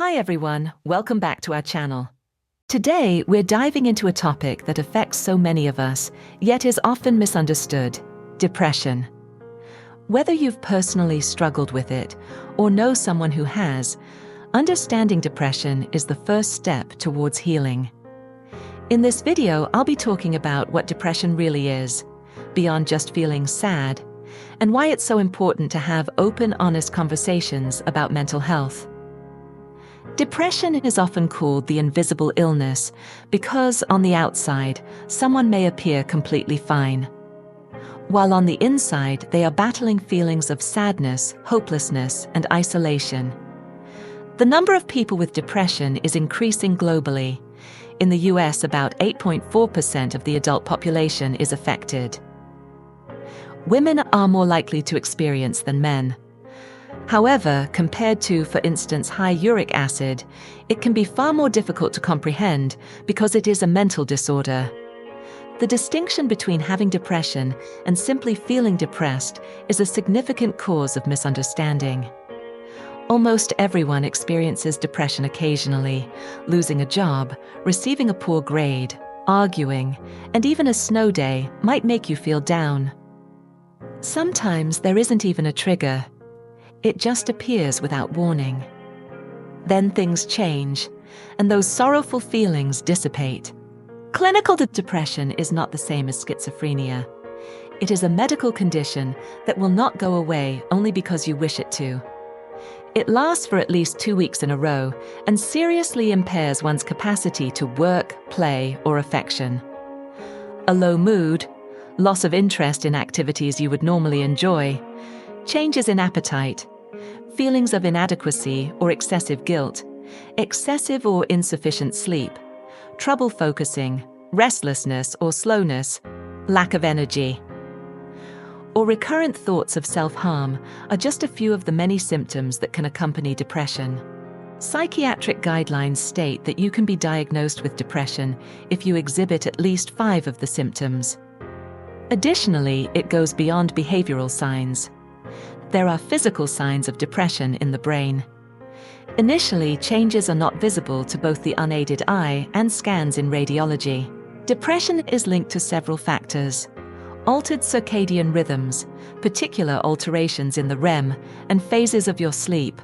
Hi everyone, welcome back to our channel. Today, we're diving into a topic that affects so many of us, yet is often misunderstood: depression. Whether you've personally struggled with it or know someone who has, understanding depression is the first step towards healing. In this video, I'll be talking about what depression really is, beyond just feeling sad, and why it's so important to have open, honest conversations about mental health. Depression is often called the invisible illness because, on the outside, someone may appear completely fine, while on the inside they are battling feelings of sadness, hopelessness, and isolation. The number of people with depression is increasing globally. In the US, about 8.4% of the adult population is affected. Women are more likely to experience than men. However, compared to, for instance, high uric acid, it can be far more difficult to comprehend because it is a mental disorder. The distinction between having depression and simply feeling depressed is a significant cause of misunderstanding. Almost everyone experiences depression occasionally. Losing a job, receiving a poor grade, arguing, and even a snow day might make you feel down. Sometimes there isn't even a trigger. It just appears without warning. Then things change, and those sorrowful feelings dissipate. Clinical depression is not the same as schizophrenia. It is a medical condition that will not go away only because you wish it to. It lasts for at least 2 weeks in a row and seriously impairs one's capacity to work, play, or affection. A low mood, loss of interest in activities you would normally enjoy, changes in appetite, feelings of inadequacy or excessive guilt, excessive or insufficient sleep, trouble focusing, restlessness or slowness, lack of energy, or recurrent thoughts of self-harm are just a few of the many symptoms that can accompany depression. Psychiatric guidelines state that you can be diagnosed with depression if you exhibit at least 5 of the symptoms. Additionally, it goes beyond behavioral signs. There are physical signs of depression in the brain. Initially, changes are not visible to both the unaided eye and scans in radiology. Depression is linked to several factors: altered circadian rhythms, particular alterations in the REM and phases of your sleep.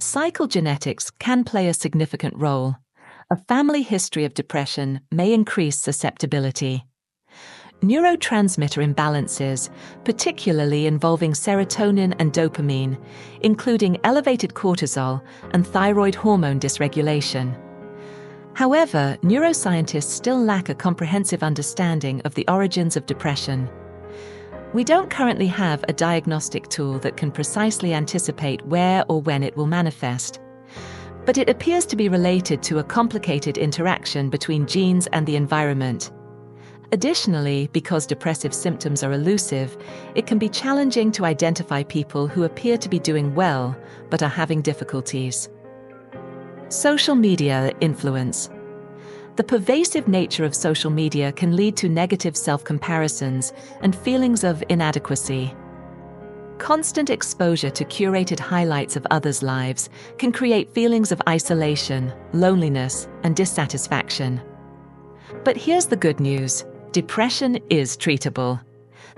Psychogenetics can play a significant role. A family history of depression may increase susceptibility. Neurotransmitter imbalances, particularly involving serotonin and dopamine, including elevated cortisol and thyroid hormone dysregulation. However, neuroscientists still lack a comprehensive understanding of the origins of depression. We don't currently have a diagnostic tool that can precisely anticipate where or when it will manifest, but it appears to be related to a complicated interaction between genes and the environment. Additionally, because depressive symptoms are elusive, it can be challenging to identify people who appear to be doing well but are having difficulties. Social media influence. The pervasive nature of social media can lead to negative self-comparisons and feelings of inadequacy. Constant exposure to curated highlights of others' lives can create feelings of isolation, loneliness, and dissatisfaction. But here's the good news. Depression is treatable.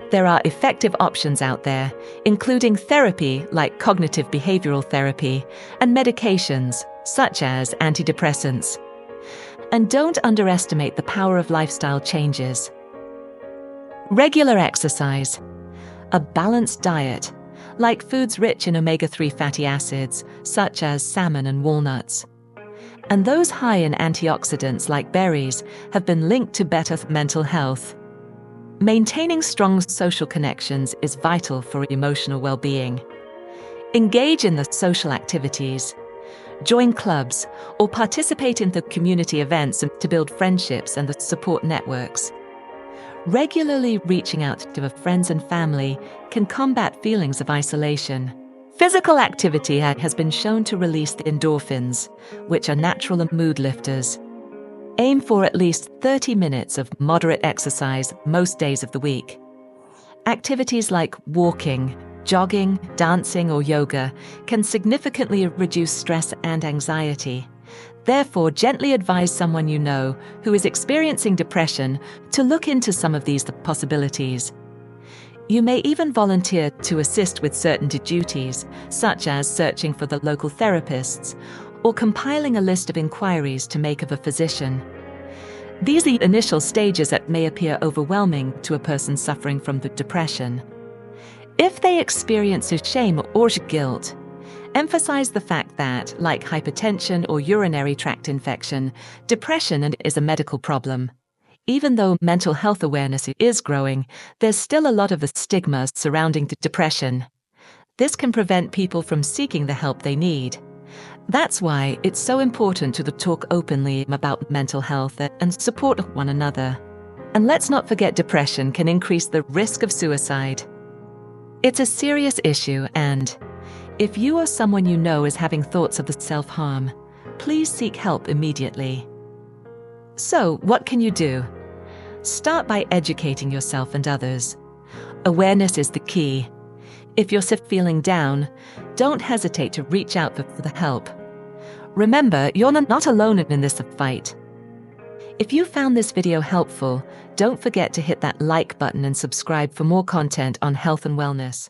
There are effective options out there, including therapy like cognitive behavioral therapy and medications such as antidepressants. And don't underestimate the power of lifestyle changes. Regular exercise, a balanced diet, like foods rich in omega-3 fatty acids such as salmon and walnuts, and those high in antioxidants like berries have been linked to better mental health. Maintaining strong social connections is vital for emotional well-being. Engage in the social activities. Join clubs or participate in the community events to build friendships and the support networks. Regularly reaching out to friends and family can combat feelings of isolation. Physical activity has been shown to release the endorphins, which are natural mood lifters. Aim for at least 30 minutes of moderate exercise most days of the week. Activities like walking, jogging, dancing, or yoga can significantly reduce stress and anxiety. Therefore, gently advise someone you know who is experiencing depression to look into some of these possibilities. You may even volunteer to assist with certain duties, such as searching for the local therapists or compiling a list of inquiries to make of a physician. These are the initial stages that may appear overwhelming to a person suffering from the depression. If they experience shame or guilt, emphasize the fact that, like hypertension or urinary tract infection, depression is a medical problem. Even though mental health awareness is growing, there's still a lot of stigma surrounding depression. This can prevent people from seeking the help they need. That's why it's so important to talk openly about mental health and support one another. And let's not forget, depression can increase the risk of suicide. It's a serious issue, and if you or someone you know is having thoughts of self-harm, please seek help immediately. So, what can you do? Start by educating yourself and others. Awareness is the key. If you're feeling down, don't hesitate to reach out for the help. Remember, you're not alone in this fight. If you found this video helpful, don't forget to hit that like button and subscribe for more content on health and wellness.